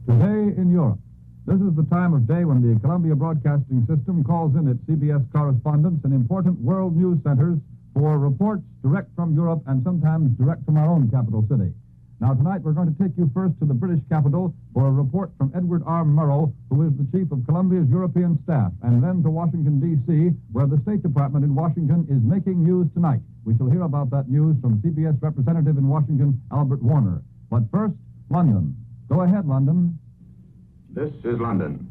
Today in Europe. This is the time of day when the Columbia Broadcasting System calls in its CBS correspondents in important world news centers for reports direct from Europe and sometimes direct from our own capital city. Now, tonight we're going to take you first to the British capital for a report from Edward R. Murrow, who is the chief of Columbia's European staff, and then to Washington, D.C., where the State Department in Washington is making news tonight. We shall hear about that news from CBS representative in Washington, Albert Warner. But first, London. Go ahead, London. This is London.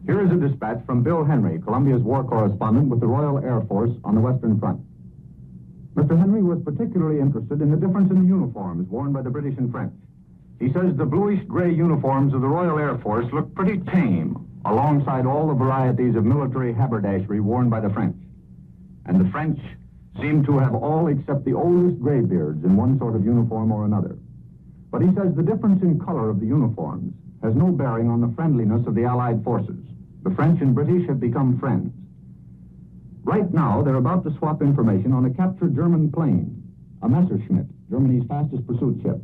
Here is a dispatch from Bill Henry, Columbia's war correspondent with the Royal Air Force on the Western Front. Mr. Henry was particularly interested in the difference in the uniforms worn by the British and French. He says the bluish-gray uniforms of the Royal Air Force look pretty tame alongside all the varieties of military haberdashery worn by the French. And the French seem to have all except the oldest graybeards in one sort of uniform or another. But he says the difference in color of the uniforms has no bearing on the friendliness of the Allied forces. The French and British have become friends. Right now, they're about to swap information on a captured German plane, a Messerschmitt, Germany's fastest pursuit ship.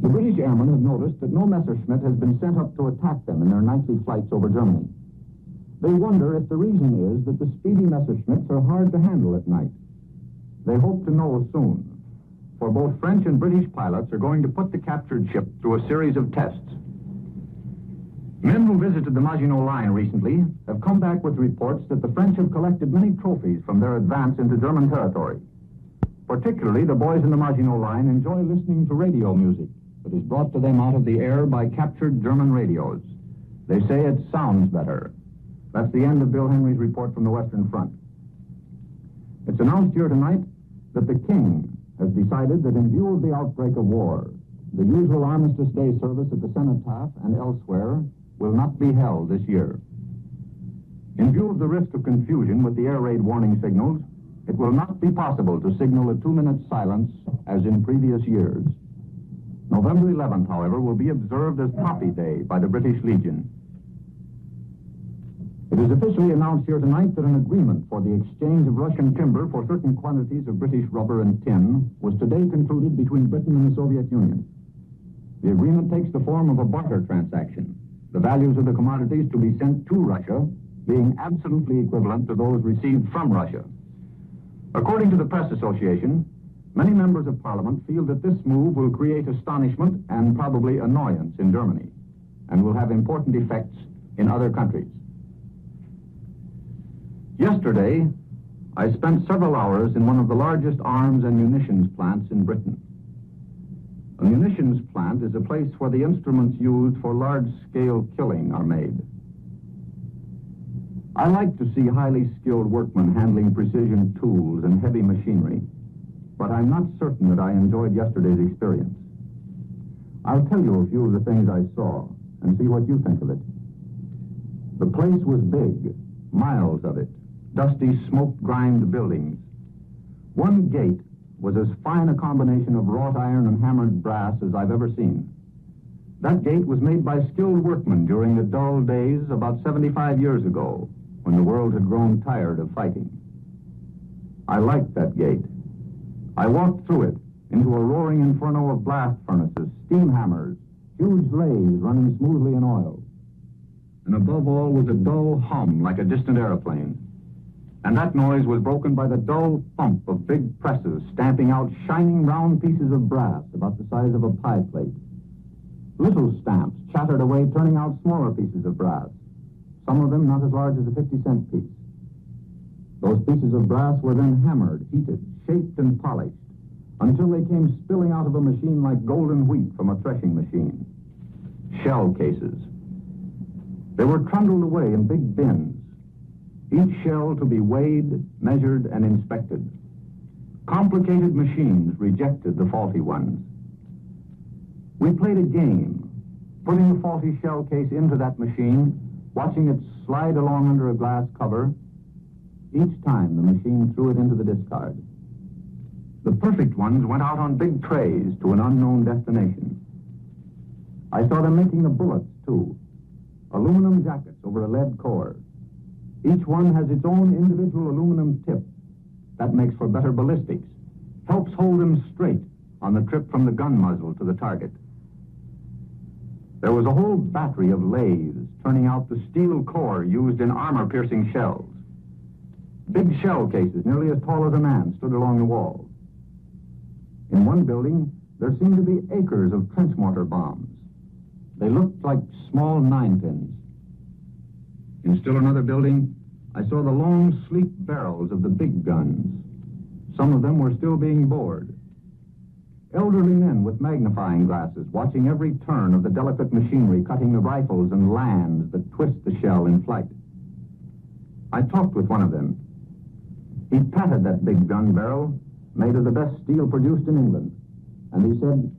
The British airmen have noticed that no Messerschmitt has been sent up to attack them in their nightly flights over Germany. They wonder if the reason is that the speedy Messerschmitts are hard to handle at night. They hope to know soon, for both French and British pilots are going to put the captured ship through a series of tests. Men who visited the Maginot Line recently have come back with reports that the French have collected many trophies from their advance into German territory. Particularly, the boys in the Maginot Line enjoy listening to radio music that is brought to them out of the air by captured German radios. They say it sounds better. That's the end of Bill Henry's report from the Western Front. It's announced here tonight that the King has decided that in view of the outbreak of war, the usual Armistice Day service at the Cenotaph and elsewhere will not be held this year. In view of the risk of confusion with the air raid warning signals, it will not be possible to signal a 2-minute silence as in previous years. November 11th, however, will be observed as Poppy Day by the British Legion. It is officially announced here tonight that an agreement for the exchange of Russian timber for certain quantities of British rubber and tin was today concluded between Britain and the Soviet Union. The agreement takes the form of a barter transaction, the values of the commodities to be sent to Russia being absolutely equivalent to those received from Russia. According to the Press Association, many members of Parliament feel that this move will create astonishment and probably annoyance in Germany, and will have important effects in other countries. Yesterday, I spent several hours in one of the largest arms and munitions plants in Britain. A munitions plant is a place where the instruments used for large-scale killing are made. I like to see highly skilled workmen handling precision tools and heavy machinery, but I'm not certain that I enjoyed yesterday's experience. I'll tell you a few of the things I saw and see what you think of it. The place was big, miles of it, dusty, smoke-grimed buildings. One gate was as fine a combination of wrought iron and hammered brass as I've ever seen. That gate was made by skilled workmen during the dull days about 75 years ago, when the world had grown tired of fighting. I liked that gate. I walked through it into a roaring inferno of blast furnaces, steam hammers, huge lathes running smoothly in oil. And above all was a dull hum like a distant airplane. And that noise was broken by the dull thump of big presses stamping out shining round pieces of brass about the size of a pie plate. Little stamps chattered away, turning out smaller pieces of brass, some of them not as large as a 50-cent piece. Those pieces of brass were then hammered, heated, shaped, and polished, until they came spilling out of a machine like golden wheat from a threshing machine. Shell cases. They were trundled away in big bins, each shell to be weighed, measured, and inspected. Complicated machines rejected the faulty ones. We played a game, putting the faulty shell case into that machine, watching it slide along under a glass cover. Each time the machine threw it into the discard. The perfect ones went out on big trays to an unknown destination. I saw them making the bullets, too. Aluminum jackets over a lead core. Each one has its own individual aluminum tip. That makes for better ballistics. Helps hold them straight on the trip from the gun muzzle to the target. There was a whole battery of lathes turning out the steel core used in armor-piercing shells. Big shell cases, nearly as tall as a man, stood along the walls. In one building, there seemed to be acres of trench mortar bombs. They looked like small ninepins. In still another building, I saw the long, sleek barrels of the big guns. Some of them were still being bored. Elderly men with magnifying glasses watching every turn of the delicate machinery cutting the rifles and lands that twist the shell in flight. I talked with one of them. He patted that big gun barrel, made of the best steel produced in England, and he said,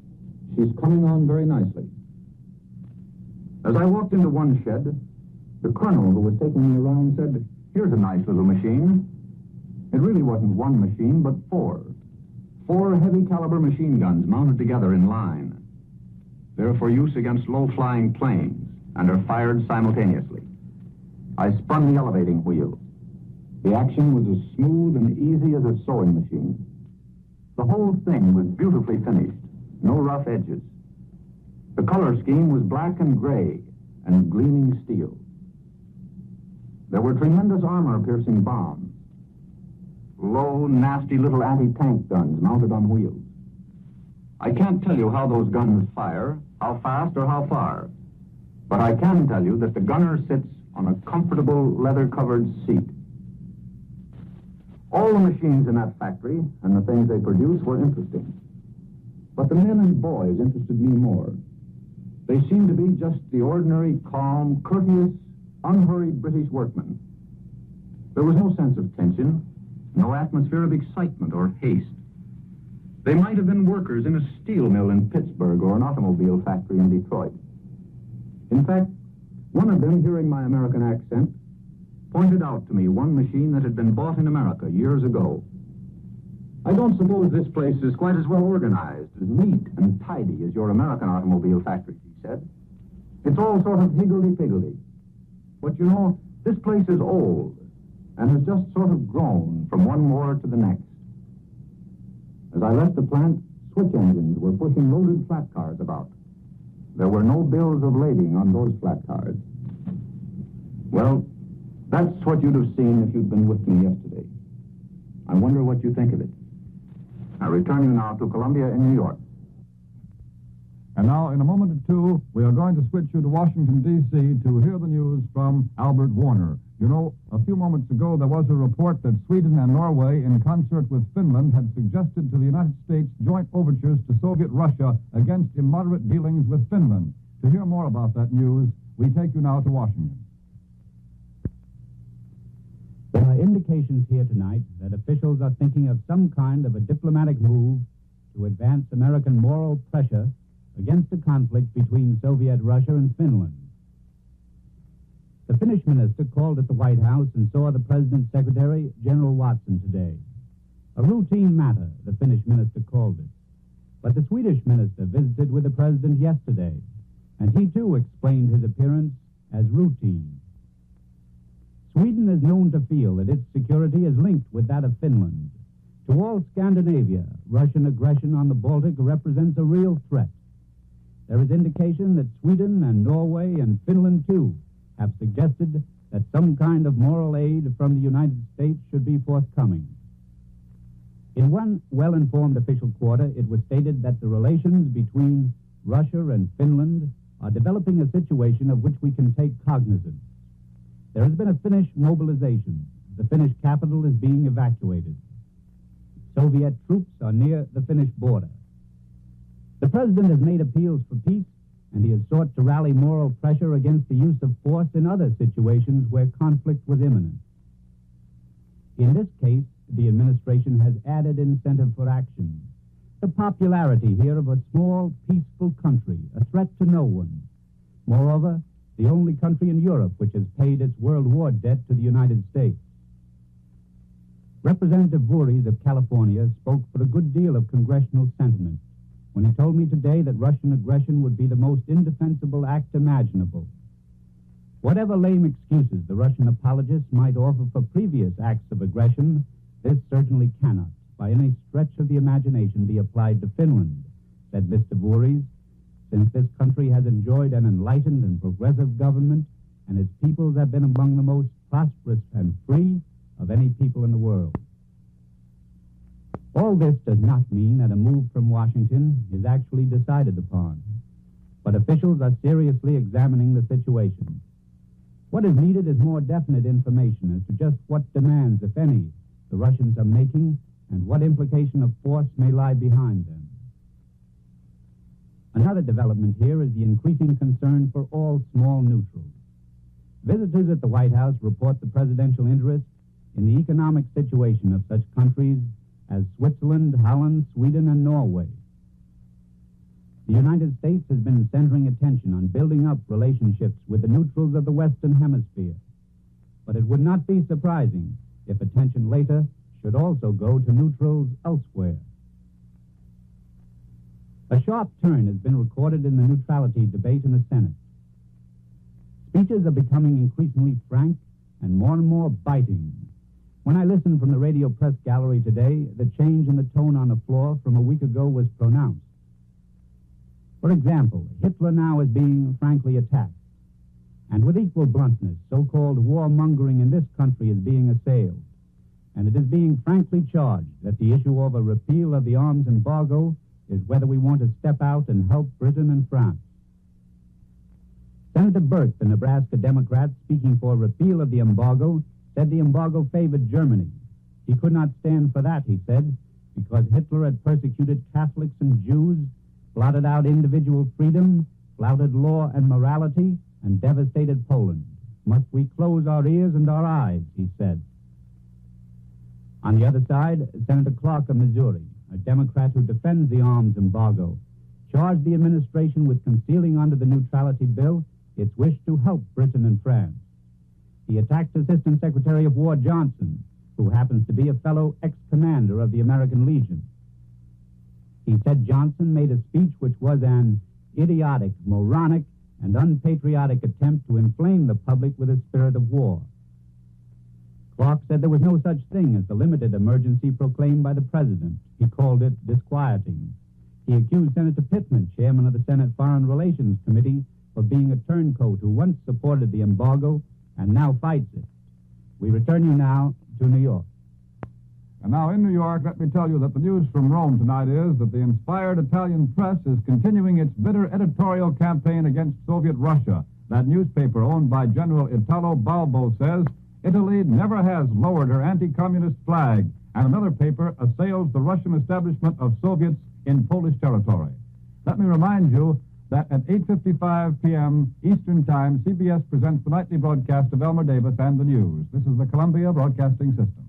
"She's coming on very nicely." As I walked into one shed, the colonel who was taking me around said, "Here's a nice little machine." It really wasn't one machine, but four. Four heavy-caliber machine guns mounted together in line. They're for use against low-flying planes and are fired simultaneously. I spun the elevating wheel. The action was as smooth and easy as a sewing machine. The whole thing was beautifully finished, no rough edges. The color scheme was black and gray and gleaming steel. There were tremendous armor-piercing bombs. Low, nasty little anti-tank guns mounted on wheels. I can't tell you how those guns fire, how fast or how far, but I can tell you that the gunner sits on a comfortable leather-covered seat. All the machines in that factory and the things they produce were interesting. But the men and boys interested me more. They seemed to be just the ordinary, calm, courteous, unhurried British workmen. There was no sense of tension, no atmosphere of excitement or haste. They might have been workers in a steel mill in Pittsburgh or an automobile factory in Detroit. In fact, one of them, hearing my American accent, pointed out to me one machine that had been bought in America years ago. "I don't suppose this place is quite as well organized, as neat and tidy as your American automobile factories," he said. "It's all sort of higgledy-piggledy. But you know, this place is old and has just sort of grown from one war to the next." As I left the plant, switch engines were pushing loaded flat cars about. There were no bills of lading on those flat cars. Well, that's what you'd have seen if you'd been with me yesterday. I wonder what you think of it. I return you now to Columbia in New York. And now, in a moment or two, we are going to switch you to Washington, D.C. to hear the news from Albert Warner. You know, a few moments ago, there was a report that Sweden and Norway, in concert with Finland, had suggested to the United States joint overtures to Soviet Russia against immoderate dealings with Finland. To hear more about that news, we take you now to Washington. There are indications here tonight that officials are thinking of some kind of a diplomatic move to advance American moral pressure against the conflict between Soviet Russia and Finland. The Finnish minister called at the White House and saw the President's Secretary, General Watson, today. A routine matter, the Finnish minister called it. But the Swedish minister visited with the President yesterday, and he too explained his appearance as routine. Sweden is known to feel that its security is linked with that of Finland. To all Scandinavia, Russian aggression on the Baltic represents a real threat. There is indication that Sweden and Norway and Finland, too, have suggested that some kind of moral aid from the United States should be forthcoming. In one well-informed official quarter, it was stated that the relations between Russia and Finland are developing a situation of which we can take cognizance. There has been a Finnish mobilization. The Finnish capital is being evacuated. Soviet troops are near the Finnish border. The President has made appeals for peace, and he has sought to rally moral pressure against the use of force in other situations where conflict was imminent. In this case, the administration has added incentive for action. The popularity here of a small, peaceful country, a threat to no one. Moreover, the only country in Europe which has paid its World War debt to the United States. Representative Voorhees of California spoke for a good deal of congressional sentiment when he told me today that Russian aggression would be the most indefensible act imaginable. Whatever lame excuses the Russian apologists might offer for previous acts of aggression, this certainly cannot, by any stretch of the imagination, be applied to Finland, said Mr. Voorhees, since this country has enjoyed an enlightened and progressive government, and its peoples have been among the most prosperous and free of any people in the world. All this does not mean that a move from Washington is actually decided upon, but officials are seriously examining the situation. What is needed is more definite information as to just what demands, if any, the Russians are making and what implication of force may lie behind them. Another development here is the increasing concern for all small neutrals. Visitors at the White House report the presidential interest in the economic situation of such countries as Switzerland, Holland, Sweden, and Norway. The United States has been centering attention on building up relationships with the neutrals of the Western Hemisphere. But it would not be surprising if attention later should also go to neutrals elsewhere. A sharp turn has been recorded in the neutrality debate in the Senate. Speeches are becoming increasingly frank and more biting. When I listened from the radio press gallery today, the change in the tone on the floor from a week ago was pronounced. For example, Hitler now is being frankly attacked. And with equal bluntness, so-called warmongering in this country is being assailed. And it is being frankly charged that the issue of a repeal of the arms embargo is whether we want to step out and help Britain and France. Senator Burt, the Nebraska Democrat, speaking for repeal of the embargo, said the embargo favored Germany. He could not stand for that, he said, because Hitler had persecuted Catholics and Jews, blotted out individual freedom, flouted law and morality, and devastated Poland. Must we close our ears and our eyes, he said. On the other side, Senator Clark of Missouri, a Democrat who defends the arms embargo, charged the administration with concealing under the neutrality bill its wish to help Britain and France. He attacked Assistant Secretary of War Johnson, who happens to be a fellow ex-commander of the American Legion. He said Johnson made a speech which was an idiotic, moronic, and unpatriotic attempt to inflame the public with a spirit of war. Clark said there was no such thing as the limited emergency proclaimed by the president. He called it disquieting. He accused Senator Pittman, chairman of the Senate Foreign Relations Committee, of being a turncoat who once supported the embargo and now fights it. We return you now to New York. And now in New York, let me tell you that the news from Rome tonight is that the inspired Italian press is continuing its bitter editorial campaign against Soviet Russia. That newspaper, owned by General Italo Balbo, says Italy never has lowered her anti-communist flag, and another paper assails the Russian establishment of Soviets in Polish territory. Let me remind you that at 8:55 p.m. Eastern Time, CBS presents the nightly broadcast of Elmer Davis and the news. This is the Columbia Broadcasting System.